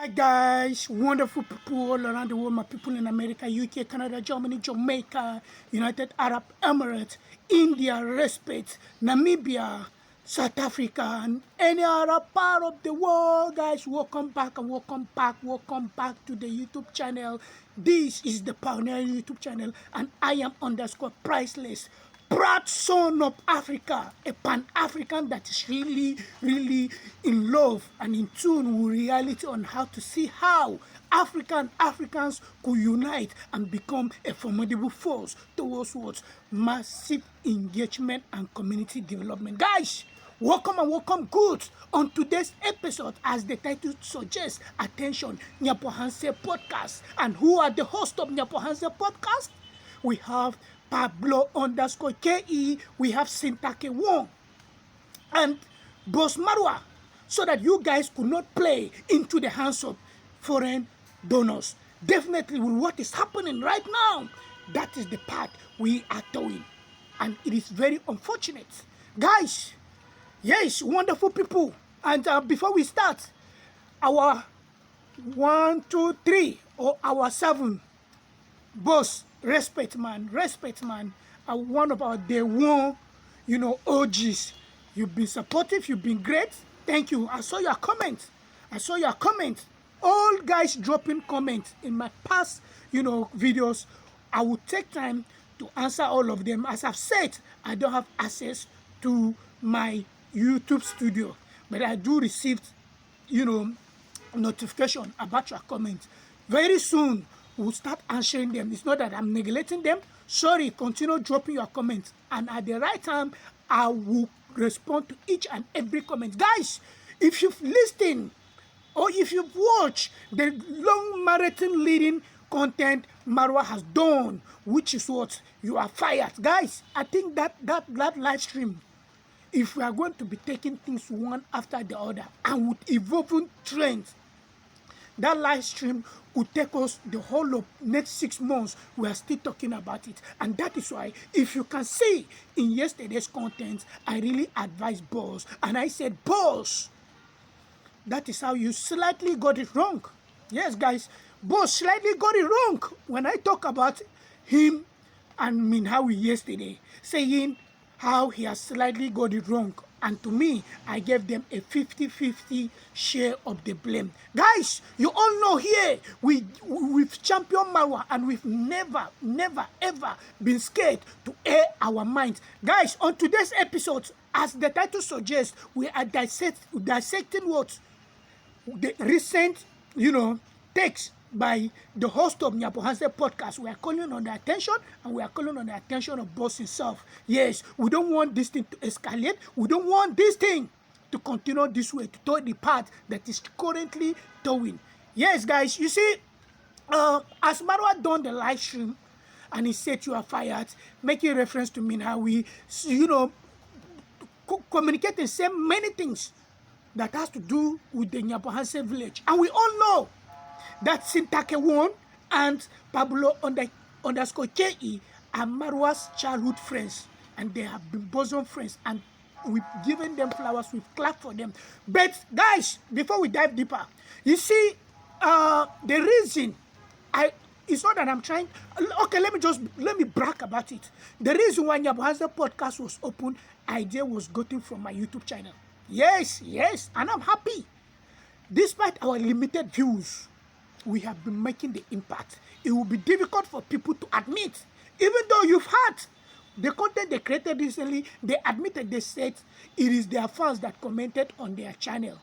Hi guys, wonderful people all around the world, my people in America, UK, Canada, Germany, Jamaica, United Arab Emirates, India, respect, Namibia, South Africa, and any other part of the world. Guys, welcome back and welcome back to the YouTube channel. This is the Pioneer YouTube channel, and I am underscore priceless. Proud son of Africa, a Pan-African that is really in love and in tune with reality on how to see how Africans could unite and become a formidable force towards what massive engagement and community development. Guys, welcome and welcome good on today's episode. As the title suggests, attention, Nyapo Hanse podcast. And who are the hosts of Nyapo Hanse podcast? We have Pablo underscore KE, we have Sintake Wong, and Boss Marwa, so that you guys could not play into the hands of foreign donors. Definitely with what is happening right now, that is the path we are towing. And it is very unfortunate. Guys, yes, wonderful people. And before we start, our 1, 2, 3, or our 7, boss, respect man, one of our day one, OGs. You've been supportive, you've been great. Thank you. I saw your comments. All guys dropping comments in my past, videos. I will take time to answer all of them. As I've said, I don't have access to my YouTube studio, but I do receive, notification about your comments. Very soon, we'll start answering them. It's not that I'm neglecting them. Sorry, continue dropping your comments. And at the right time, I will respond to each and every comment. Guys, if you've listened or if you've watched the long marathon leading content Marwa has done, which is what you are fired. Guys, I think that live stream, if we are going to be taking things one after the other and with evolving trends, that live stream could take us the whole of next 6 months. We are still talking about it. And that is why, if you can see in yesterday's content, I really advise boss. And I said, boss, that is how you slightly got it wrong. Yes, guys, boss slightly got it wrong when I talk about him and Minhawi yesterday, saying how he has slightly got it wrong. And to me, I gave them a 50-50 share of the blame. Guys, you all know here, we've championed Marwa, and we've never, ever been scared to air our minds. Guys, on today's episode, as the title suggests, we are dissecting what the recent, takes by the host of Nyapo Hanse podcast. We are calling on the attention, and we are calling on the attention of boss himself. Yes, we don't want this thing to escalate. We don't want this thing to continue this way, to tow the path that is currently towing. Yes, guys, you see, as Marwa done the live stream, and he said you are fired, making reference to me how we, communicate and say many things that has to do with the Nyapo Hanse village. And we all know that Sintake Won and Pablo underscore KE are Marwa's childhood friends, and they have been bosom friends, and we've given them flowers, we've clapped for them. But guys, before we dive deeper, you see, the reason it's not that I'm trying. Okay, let me brag about it. The reason why Nyapo Hanse podcast was open, idea was gotten from my YouTube channel. Yes, and I'm happy. Despite our limited views, we have been making the impact. It will be difficult for people to admit. Even though you've heard the content they created recently, they admitted, they said it is their fans that commented on their channel,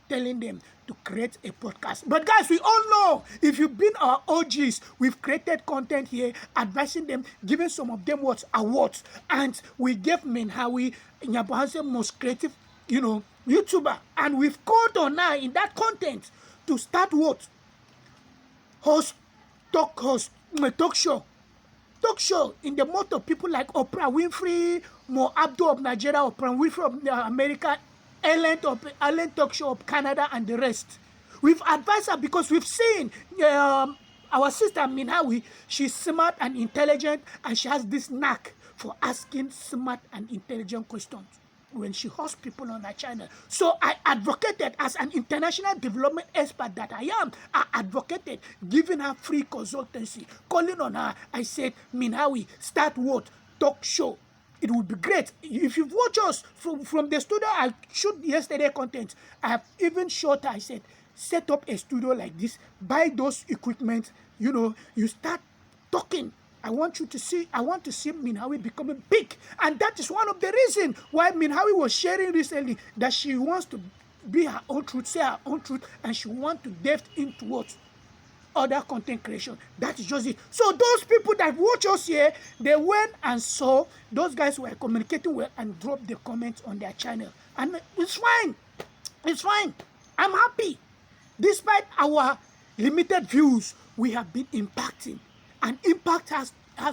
telling them to create a podcast. But guys, we all know, if you've been our OGs, we've created content here, advising them, giving some of them awards. And we gave Menhawi, Nyapo Hanse most creative, YouTuber. And we've called on now in that content to start what? Talk show in the mouth of people like Oprah Winfrey, Mo Abdul of Nigeria, Oprah Winfrey of America, Ellen Talk Show of Canada, and the rest. We've advised her because we've seen our sister Minhawi. She's smart and intelligent, and she has this knack for asking smart and intelligent questions. when she hosts people on her channel. So I advocated, as an international development expert that I am, I advocated giving her free consultancy, calling on her. I said, Minhawi, start what? Talk show. It would be great. If you've watched us from the studio I shoot yesterday content, I have even shot, I said, set up a studio like this, buy those equipment, you start talking. I want to see Minhawi becoming big. And that is one of the reasons why Minhawi was sharing recently that she wants to be her own truth, say her own truth, and she wants to delve into what? Other content creation. That is just it. So those people that watch us here, they went and saw those guys were communicating well and dropped the comments on their channel. And it's fine. It's fine. I'm happy. Despite our limited views, we have been impacting. And impact has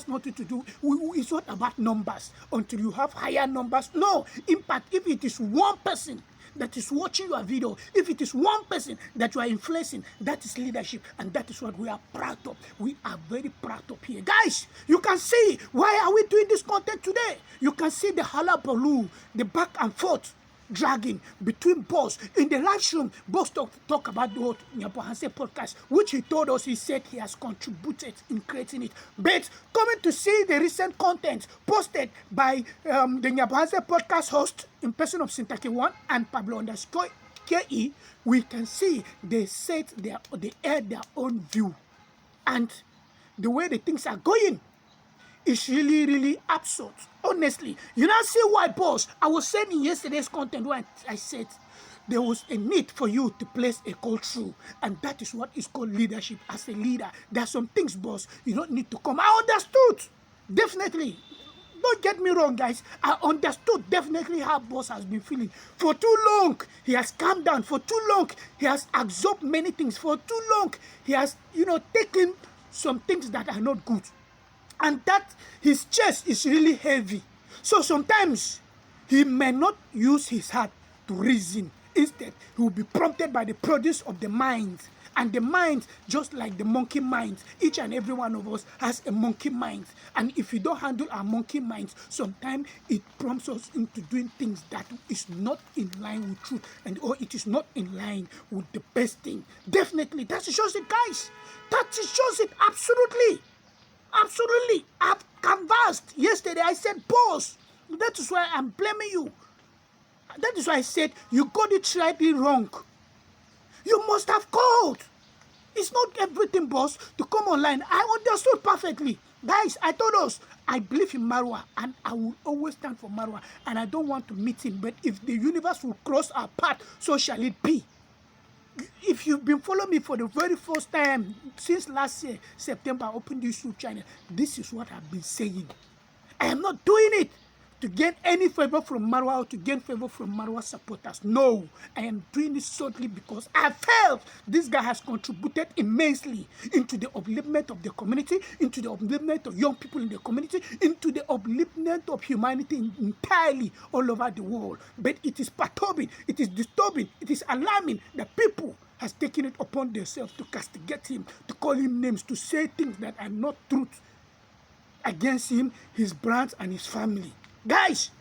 nothing to do. It's not about numbers until you have higher numbers. No, impact, if it is one person that is watching your video, if it is one person that you are influencing, that is leadership, and that is what we are proud of. We are very proud of here. Guys, you can see why are we doing this content today. You can see the hullabaloo, the back and forth dragging between Boss. In the live stream, Boss talk about the Nyabohanse podcast, which he told us, he said he has contributed in creating it. But coming to see the recent content posted by the Nyabohanse podcast host in person of Sintake1 and Pablo_KE, we can see they add their own view. And the way the things are going, it's really, really absurd. Honestly, you now see why, Boss. I was saying in yesterday's content where I said there was a need for you to place a call through, and that is what is called leadership. As a leader, there are some things, Boss, you don't need to come. I understood, definitely. Don't get me wrong, guys. I understood definitely how Boss has been feeling. For too long, he has calmed down. For too long, he has absorbed many things. For too long, he has, taken some things that are not good. And that his chest is really heavy. So sometimes he may not use his heart to reason. Instead, he will be prompted by the produce of the mind. And the mind, just like the monkey mind, each and every one of us has a monkey mind. And if we don't handle our monkey minds, sometimes it prompts us into doing things that is not in line with truth, or it is not in line with the best thing. Definitely, that shows it, guys. That shows it, absolutely. Absolutely. I've canvassed. Yesterday I said, Boss, that is why I'm blaming you. That is why I said, you got it slightly wrong. You must have called. It's not everything, Boss, to come online. I understood perfectly. Guys, I told us, I believe in Marwa, and I will always stand for Marwa, and I don't want to meet him. But if the universe will cross our path, so shall it be. If you've been following me for the very first time since last year, September, I opened this YouTube channel, this is what I've been saying. I am not doing it to gain any favor from Marwa or to gain favor from Marwa supporters. No, I am doing this solely because I felt this guy has contributed immensely into the upliftment of the community, into the upliftment of young people in the community, into the upliftment of humanity entirely all over the world. But it is perturbing, it is disturbing, it is alarming that people has taken it upon themselves to castigate him, to call him names, to say things that are not truth against him, his brands, and his family. Guys,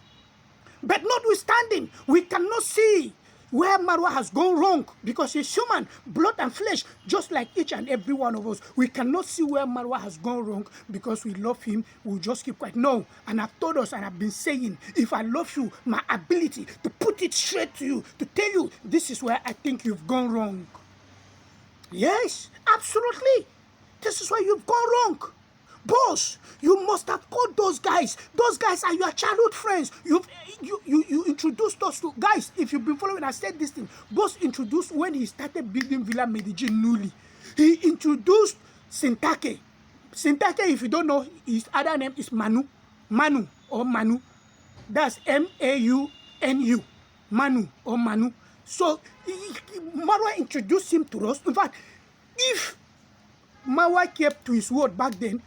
but notwithstanding, we cannot see where Marwa has gone wrong because he's human, blood and flesh, just like each and every one of us. We cannot see where Marwa has gone wrong because we love him. We'll just keep quiet. No, and I've told us and I've been saying, if I love you, my ability to put it straight to you, to tell you, this is where I think you've gone wrong. Yes, absolutely. This is where you've gone wrong. Boss, you must have called those guys. Those guys are your childhood friends. You introduced us to guys. If you've been following, I said this thing. Boss introduced when he started building Villa Medellin newly. He introduced Sintake. Sintake, if you don't know, his other name is Manu. Manu or Manu. That's M-A-U-N-U. Manu or Manu. So Marwa introduced him to us. In fact, if Marwa kept to his word back then,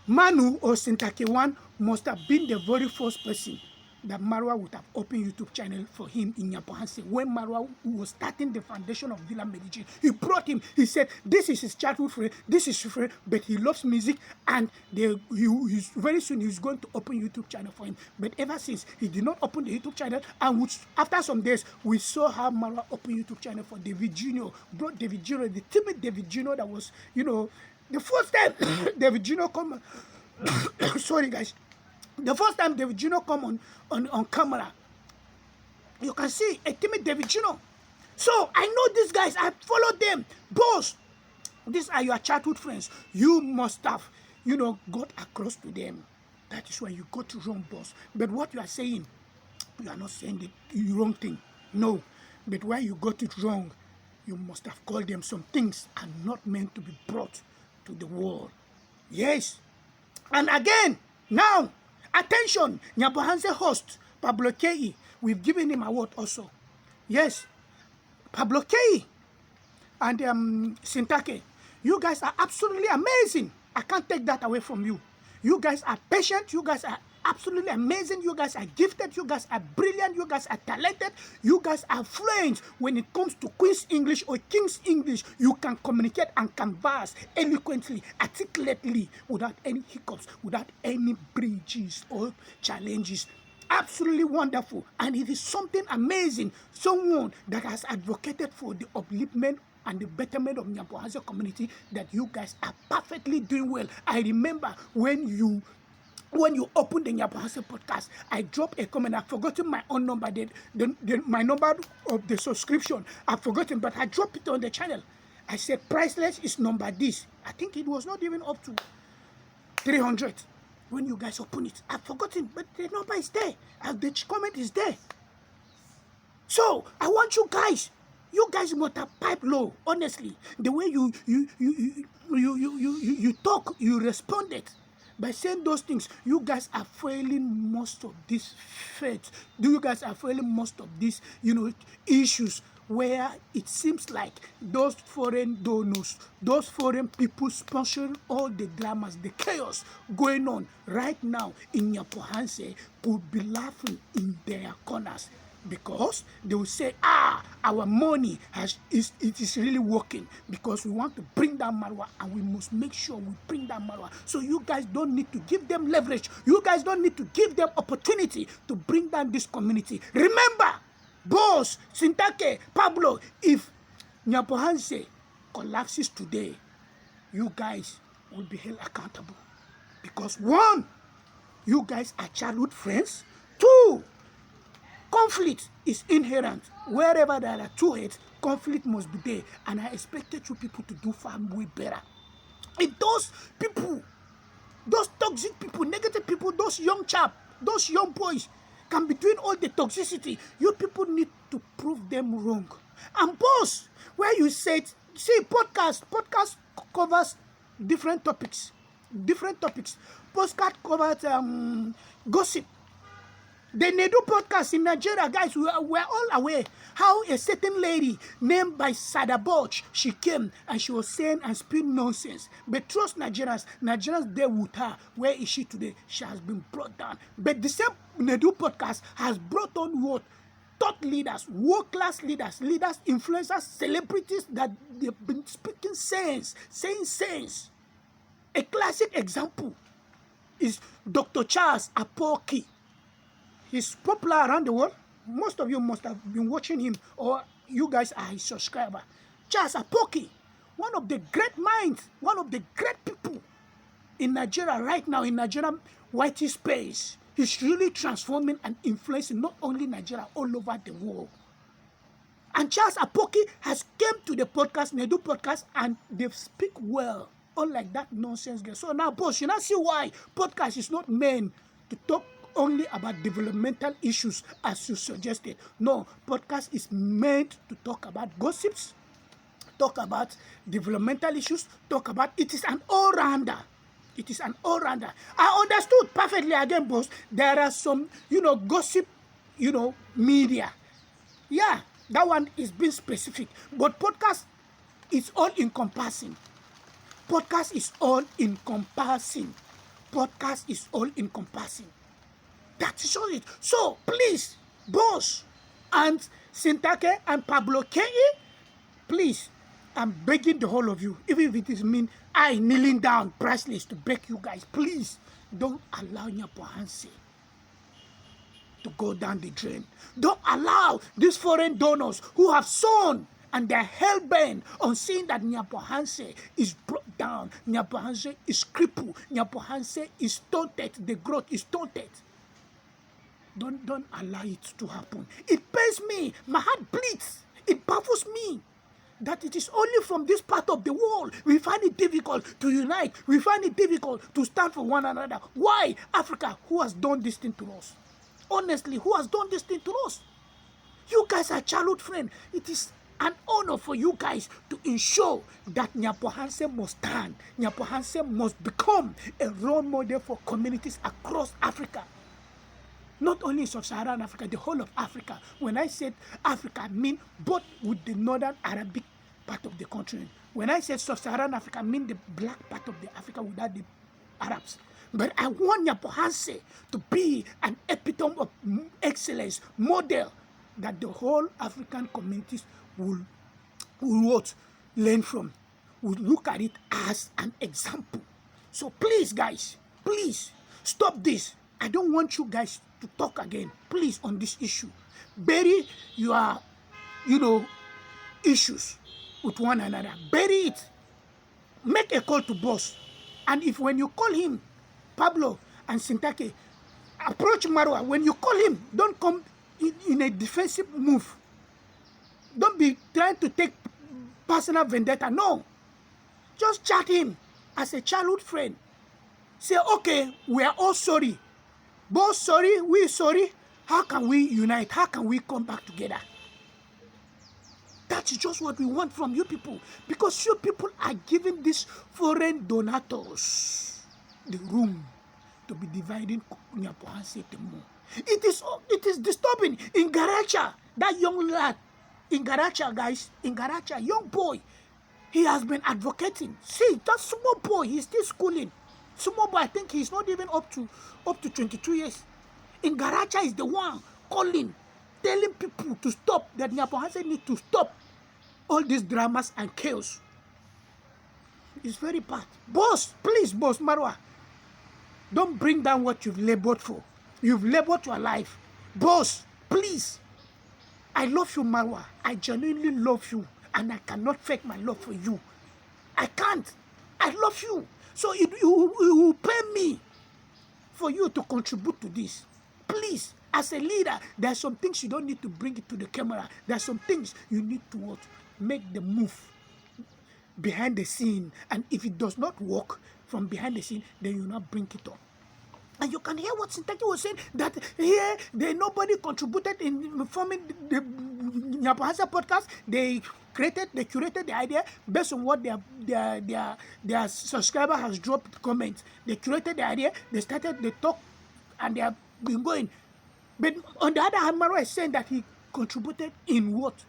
Manu or Sintake1 must have been the very first person that Marwa would have opened YouTube channel for him in Nyapohanse. When Marwa was starting the foundation of Villa Medellin, he brought him. He said, this is his childhood friend, this is his friend, but he loves music, and he's very soon he's going to open YouTube channel for him. But ever since, he did not open the YouTube channel, and after some days, we saw how Marwa opened YouTube channel for David Jr., brought David Jr., the timid David Jr. that was, the first time David Jr. come, sorry guys, the first time David Jr. come on camera, you can see a timid David Jr. So I know these guys, I followed them. Boss, these are your childhood friends. You must have, got across to them. That is why you got to wrong, boss. But what you are saying, you are not saying the wrong thing. No. But why you got it wrong, you must have called them some things are not meant to be brought to the world. Yes. And again, now, attention, Nyabohanse host, Pablo Kei, we've given him award also. Yes, Pablo Kei and Sintake, you guys are absolutely amazing. I can't take that away from you. You guys are patient, you guys are absolutely amazing, you guys are gifted, you guys are brilliant, you guys are talented, you guys are fluent when it comes to Queen's English or King's English. You can communicate and converse eloquently, articulately, without any hiccups, without any bridges or challenges. Absolutely wonderful, and it is something amazing. Someone that has advocated for the upliftment and the betterment of Nyabohanse community, that you guys are perfectly doing well. I remember when you opened the Nyabohanse podcast, I dropped a comment. I've forgotten my own number, my number of the subscription. I've forgotten, but I dropped it on the channel. I said, priceless is number this. I think it was not even up to 300 when you guys open it. I've forgotten, but the number is there. And the comment is there. So, I want you guys must have pipe low, honestly. The way you talk, you responded. By saying those things, you guys are failing most of these faith. You guys are failing most of these, issues where it seems like those foreign donors, those foreign people sponsoring all the dramas, the chaos going on right now in Nyabohanse could be laughing in their corners. Because they will say, our money it is really working, because we want to bring down Marwa, and we must make sure we bring down Marwa. So you guys don't need to give them leverage. You guys don't need to give them opportunity to bring down this community. Remember, boss, Sintake, Pablo, if Nyabohanse collapses today, you guys will be held accountable. Because one, you guys are childhood friends. Two, conflict is inherent. Wherever there are two heads, conflict must be there. And I expected you people to do far way better. If those people, those toxic people, negative people, those young boys can be doing all the toxicity, you people need to prove them wrong. And boss, where you said, see, podcast covers different topics. Podcast covers gossip. The Nedu podcast in Nigeria, guys, we're all aware how a certain lady named by Sada Boch, she came and she was saying and spewing nonsense. But trust Nigerians there with her. Where is she today? She has been brought down. But the same Nedu podcast has brought on what? Thought leaders, world-class leaders, influencers, celebrities that they've been speaking sense, saying sense. A classic example is Dr. Charles Apoki. He's popular around the world. Most of you must have been watching him, or you guys are his subscriber. Charles Apoki, one of the great minds, one of the great people in Nigeria right now, in Nigerian white space. He's really transforming and influencing not only Nigeria, all over the world. And Charles Apoki has come to the podcast, Nedu podcast, and they speak well, unlike that nonsense girl. So now, boss, you now see why podcast is not meant to talk only about developmental issues as you suggested. No, podcast is meant to talk about gossips, talk about developmental issues, talk about, it is an all-rounder. It is an all-rounder. I understood perfectly again, boss. There are some, gossip, media. Yeah, that one is being specific. But podcast is all-encompassing. Podcast is all-encompassing. That is all it. So please, boss and Sintake and Pablo Ke, please, I'm begging the whole of you, even if it is mean I kneeling down priceless to beg you guys, please don't allow Nyapohanse to go down the drain. Don't allow these foreign donors who have sown and they're hell-bent on seeing that Nyapohanse is brought down, Nyapohanse is crippled, Nyapohanse is stunted, the growth is stunted. Don't allow it to happen. It pains me. My heart bleeds. It baffles me that it is only from this part of the world we find it difficult to unite. We find it difficult to stand for one another. Why? Africa, who has done this thing to us? Honestly, who has done this thing to us? You guys are childhood friends. It is an honor for you guys to ensure that Nyapohanse must stand. Nyapohanse must become a role model for communities across Africa. Not only sub-Saharan Africa, the whole of Africa. When I said Africa, I mean both with the northern Arabic part of the continent. When I said sub-Saharan Africa, I mean the black part of the Africa without the Arabs. But I want Nyapohanse to be an epitome of excellence, model that the whole African communities will learn from, will look at it as an example. So please, guys, please stop this. I don't want you guys to talk again, please, on this issue. Bury your, issues with one another. Bury it. Make a call to boss. And if when you call him, Pablo and Sintake, approach Marwa. When you call him, don't come in a defensive move. Don't be trying to take personal vendetta. No. Just chat him as a childhood friend. Say, okay, we are all sorry. Both sorry, we sorry. How can we unite? How can we come back together? That's just what we want from you people. Because you people are giving these foreign donators the room to be dividing Nyapohanse more. It is disturbing. In Garacha, that young lad, in Garacha, guys, in Garacha, young boy, he has been advocating. See, that small boy, he's still schooling. Small boy, I think he's not even up to 22 years. In Garacha is the one calling, telling people to stop, that Nyapohanse need to stop all these dramas and chaos. It's very bad. Boss, please, boss Marwa, don't bring down what you've labored for. You've labored your life. Boss, please. I love you, Marwa. I genuinely love you. And I cannot fake my love for you. I can't. I love you. So it will pay me for you to contribute to this. Please, as a leader, there are some things you don't need to bring it to the camera. There are some things you need to what? Make the move behind the scene. And if it does not work from behind the scene, then you not bring it up. And you can hear what Sintake was saying, that here nobody contributed in forming the Nyapohanse podcast. They curated the idea based on what their subscriber has dropped comments. They curated the idea, they started the talk, and they have been going. But on the other hand, Marwa is saying that he contributed in what?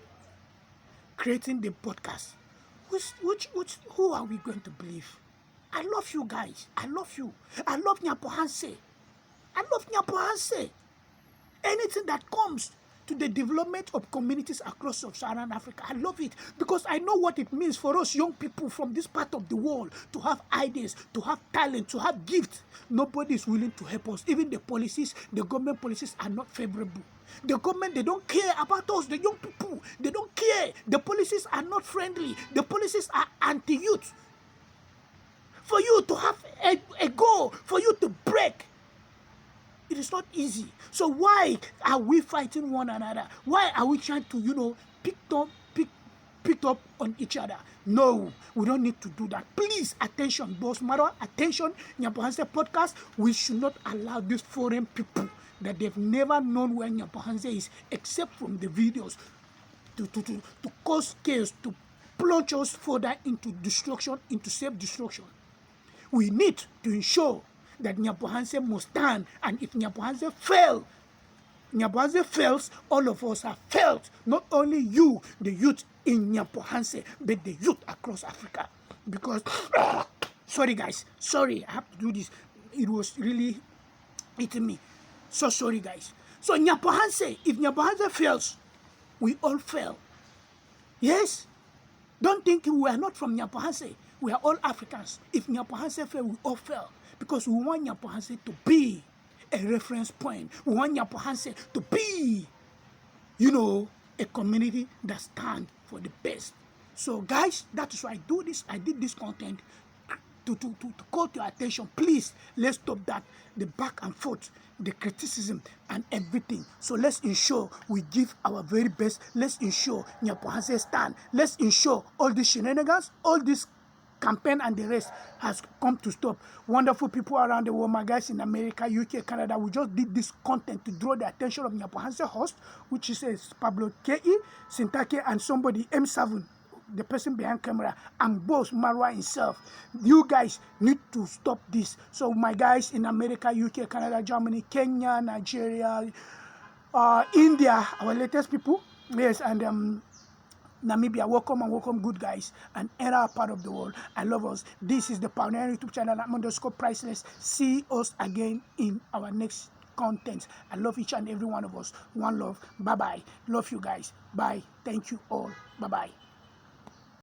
Creating the podcast. Who are we going to believe? I love you guys. I love you. I love Nyapohanse. I love Nyapohanse. Anything that comes to the development of communities across sub-Saharan Africa, I love it, because I know what it means for us young people from this part of the world to have ideas, to have talent, to have gifts. Nobody is willing to help us. Even the policies, the government policies are not favorable. The government, they don't care about us, the young people. They don't care. The policies are not friendly. The policies are anti-youth. For you to have a goal, for you to break, it is not easy. So why are we fighting one another? Why are we trying to, pick up on each other? No, we don't need to do that. Please, attention, Boss Marwa, attention, Nyapohanse podcast. We should not allow these foreign people that they've never known where Nyapohanse is, except from the videos, to cause chaos, to plunge us further into destruction, into self-destruction. We need to ensure that Nyapohanse must stand, and if Nyapohanse fails, all of us have failed. Not only you, the youth in Nyapohanse, but the youth across Africa. Because, sorry guys, sorry, I have to do this. It was really eating me. So sorry, guys. So Nyapohanse, if Nyapohanse fails, we all fail. Yes? Don't think we are not from Nyapohanse. We are all Africans. If Nyapohanse fail, we all fail. Because we want Nyapohanse to be a reference point. We want Nyapohanse to be, a community that stands for the best. So guys, that is why I do this. I did this content to call to your attention. Please, let's stop that. The back and forth, the criticism and everything. So let's ensure we give our very best. Let's ensure Nyapohanse stand. Let's ensure all these shenanigans, all this campaign and the rest has come to stop. Wonderful people around the world, my guys in America, UK, Canada, we just did this content to draw the attention of Nyapohanse host, which is Pablo K.E., Sintake, and somebody, M7, the person behind camera, and boss Marwa himself. You guys need to stop this. So my guys in America, UK, Canada, Germany, Kenya, Nigeria, India, our latest people, yes, and Namibia, welcome and welcome, good guys, and other part of the world. I love us. This is the Pioneer YouTube channel, _priceless. See us again in our next content. I love each and every one of us. One love. Bye bye. Love you guys. Bye. Thank you all. Bye bye.